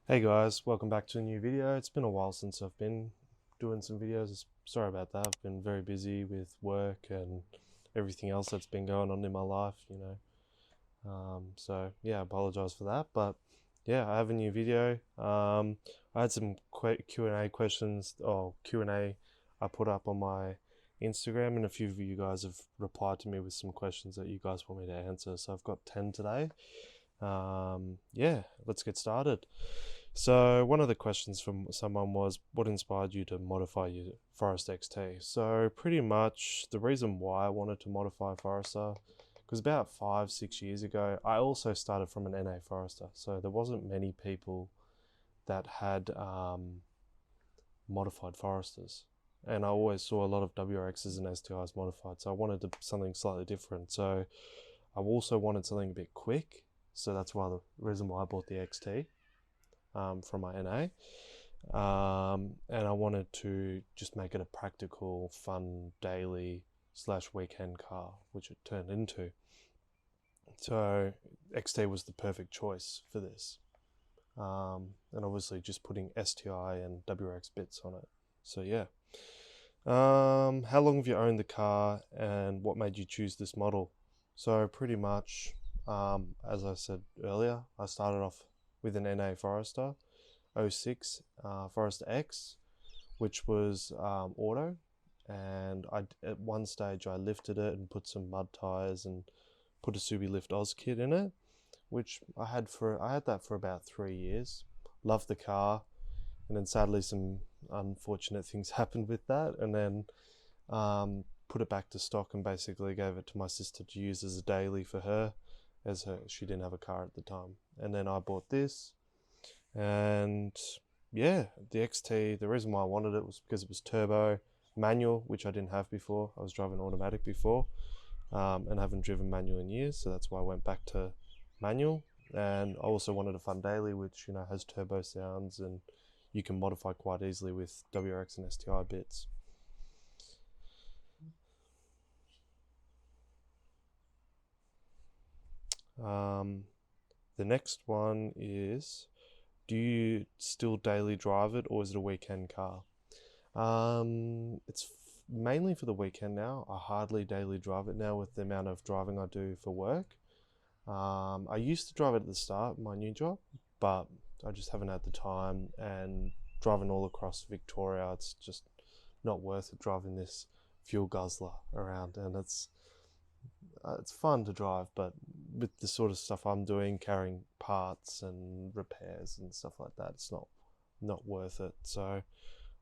Hey guys, welcome back to a new video. It's been a while since I've been doing some videos. Sorry about that. I've been very busy with work and everything else that's been going on in my life. So yeah, I apologize for that. But yeah, I have a new video. I had some Q&A questions or Q&A I put up on my Instagram, and a few of you guys have replied to me with some questions that you guys want me to answer. So I've got 10 today. Yeah, let's get started. So one of the questions from someone was, what inspired you to modify your Forester XT? So pretty much the reason why I wanted to modify a Forester, because about 5-6 years ago, I also started from an NA Forester. So there wasn't many people that had modified Foresters. And I always saw a lot of WRXs and STIs modified. So I wanted something slightly different. So I also wanted something a bit quick. So that's why the reason why I bought the XT. From my NA, and I wanted to just make it a practical, fun, daily / weekend car, which it turned into. So XT was the perfect choice for this, and obviously just putting STI and WRX bits on it. So yeah. How long have you owned the car, and what made you choose this model? So pretty much, as I said earlier, I started off with an NA Forester 06 Forester X, which was auto, and at one stage I lifted it and put some mud tires and put a Subi Lift Oz kit in it, which I had that for about 3 years. Loved the car, and then sadly some unfortunate things happened with that, and then put it back to stock and basically gave it to my sister to use as a daily for her, she didn't have a car at the time. And then I bought this, and yeah, the XT, the reason why I wanted it was because it was turbo manual, which I didn't have before. I was driving automatic before, and haven't driven manual in years, so that's why I went back to manual. And I also wanted a fun daily, which has turbo sounds, and you can modify quite easily with WRX and STI bits. The next one is, do you still daily drive it, or is it a weekend car? It's mainly for the weekend now. I hardly daily drive it now with the amount of driving I do for work. I used to drive it at the start, my new job, but I just haven't had the time, and driving all across Victoria, it's just not worth it driving this fuel guzzler around, and it's fun to drive, but with the sort of stuff I'm doing, carrying parts and repairs and stuff like that, it's not worth it. So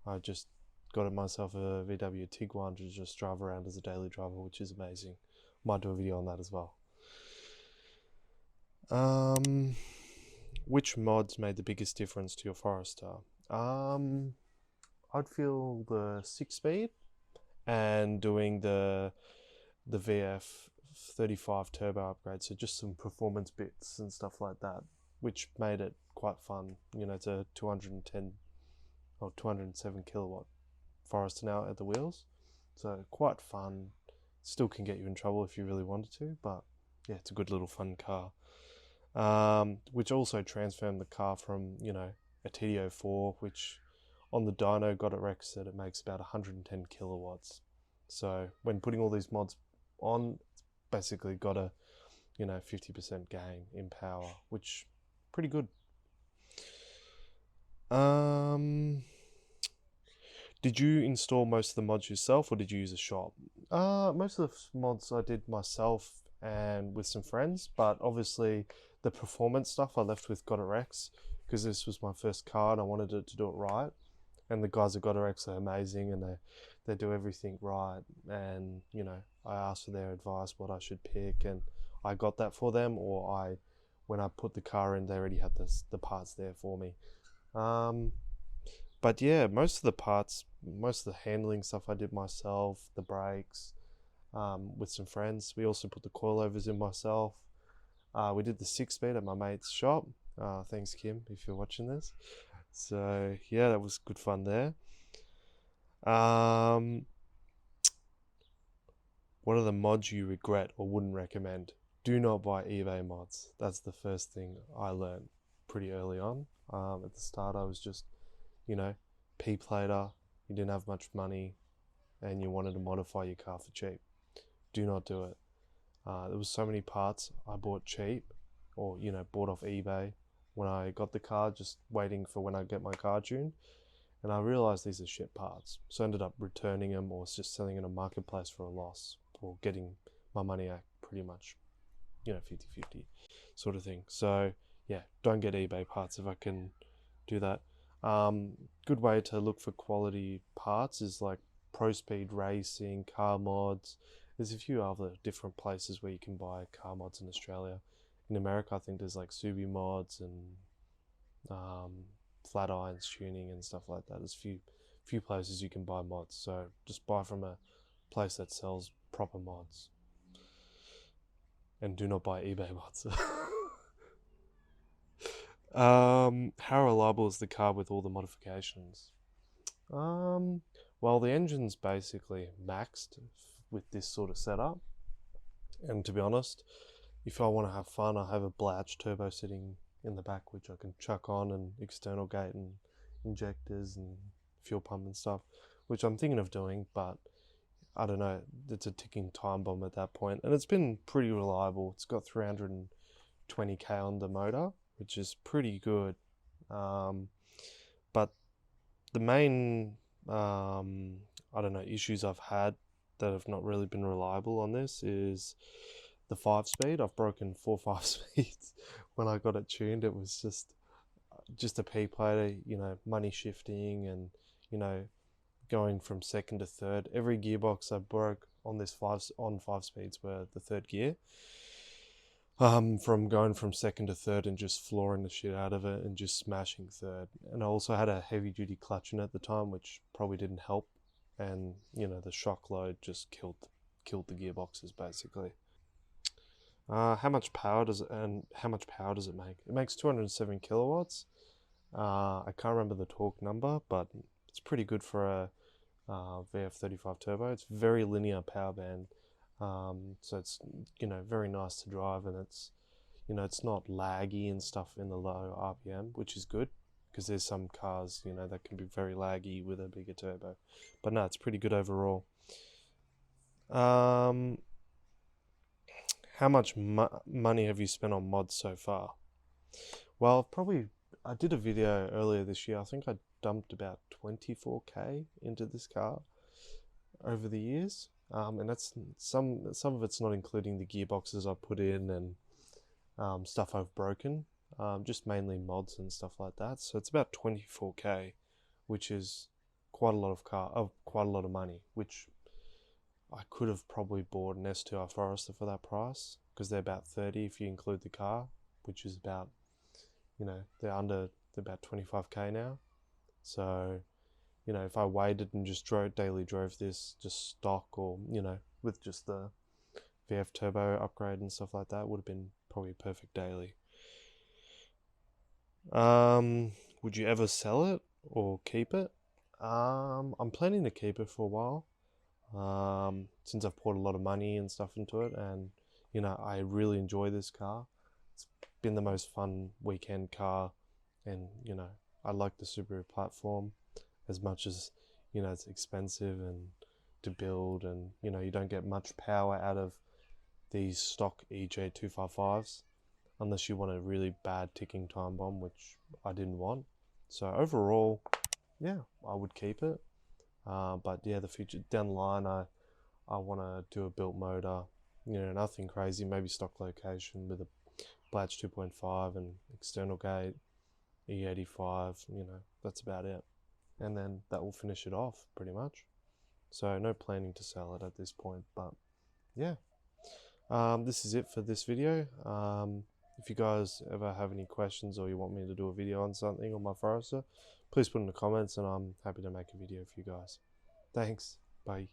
I just got myself a VW Tiguan to just drive around as a daily driver, which is amazing. Might do a video on that as well. Which mods made the biggest difference to your Forester? I'd feel the 6-speed and doing the VF 35 turbo upgrade, so just some performance bits and stuff like that, which made it quite fun. It's a 210 or 207 kilowatt Forester now at the wheels, so quite fun. Still can get you in trouble if you really wanted to, but yeah, it's a good little fun car. Which also transformed the car from a TD04, which on the dyno got it Rex said it makes about 110 kilowatts. So when putting all these mods on, it's basically got a 50% gain in power, which pretty good. Did you install most of the mods yourself, or did you use a shop? Most of the mods I did myself and with some friends, but obviously the performance stuff I left with GotItRex, because this was my first car and I wanted it to do it right. And the guys at GotItRex are amazing, and they do everything right. And I asked for their advice what I should pick, and I got that for them. Or when I put the car in, they already had the parts there for me. But yeah, most of the parts, most of the handling stuff I did myself, the brakes, with some friends. We also put the coilovers in myself. We did the 6-speed at my mate's shop. Thanks, Kim, if you're watching this. So yeah, that was good fun there. What are the mods you regret or wouldn't recommend? Do not buy eBay mods. That's the first thing I learned. pretty early on. At the start, I was just, you know, P-plater, you didn't have much money, and you wanted to modify your car for cheap. Do not do it. There was so many parts I bought cheap, or, you know, bought off eBay when I got the car, just waiting for when I get my car tuned. And I realized these are shit parts. So I ended up returning them or just selling in a marketplace for a loss, or getting my money out pretty much, you know, 50-50 sort of thing. So yeah, don't get eBay parts if I can do that. Good way to look for quality parts is like Pro Speed Racing, Car Mods. There's a few other different places where you can buy car mods in Australia. In America, I think there's like Subi Mods and Flat Irons Tuning and stuff like that. There's few places you can buy mods. So just buy from a place that sells proper mods. And do not buy eBay mods. How reliable is the car with all the modifications? Well, the engine's basically maxed with this sort of setup. And to be honest, if I want to have fun, I have a Blatch turbo sitting in the back, which I can chuck on, and external gate and injectors and fuel pump and stuff, which I'm thinking of doing, but I don't know, it's a ticking time bomb at that point. And it's been pretty reliable. It's got 320k on the motor, which is pretty good. But the main, I don't know, issues I've had that have not really been reliable on this is the 5-speed. I've broken 4 5-speeds when I got it tuned. It was just a P-plater, you know, money shifting and, you know, going from second to third. Every gearbox I broke on this 5 speeds were the third gear. From going from second to third and just flooring the shit out of it and just smashing third. And I also had a heavy duty clutch in at the time, which probably didn't help. And, you know, the shock load just killed the gearboxes basically. How much power does it make? It makes 207 kilowatts. I can't remember the torque number, but it's pretty good for a VF35 turbo. It's very linear power band. So it's, you know, very nice to drive, and it's, you know, it's not laggy and stuff in the low RPM, which is good, because there's some cars, you know, that can be very laggy with a bigger turbo. But no, it's pretty good overall. How much money have you spent on mods so far? Well, I did a video earlier this year. I think I dumped about 24k into this car over the years. And that's some of it's not including the gearboxes I put in and stuff I've broken, just mainly mods and stuff like that. So it's about 24k, which is quite a lot of money, which I could have probably bought an S2R Forester for that price, because they're about 30 if you include the car, which is about, you know, they're about 25k now. So, you know, if I waited and just daily drove this just stock, or, you know, with just the VF turbo upgrade and stuff like that, would have been probably a perfect daily. Would you ever sell it or keep it? I'm planning to keep it for a while, since I've poured a lot of money and stuff into it, and, you know, I really enjoy this car. It's been the most fun weekend car, and, you know, I like the Subaru platform as much as, you know, it's expensive and to build, and, you know, you don't get much power out of these stock EJ255s unless you want a really bad ticking time bomb, which I didn't want. So overall, yeah, I would keep it. But yeah, the future down the line, I want to do a built motor, you know, nothing crazy, maybe stock location with a Blatch 2.5 and external gate, E85, you know, that's about it. And then that will finish it off pretty much. So no planning to sell it at this point, but yeah. This is it for this video. If you guys ever have any questions, or you want me to do a video on something on my Forester, please put in the comments, and I'm happy to make a video for you guys. Thanks. Bye.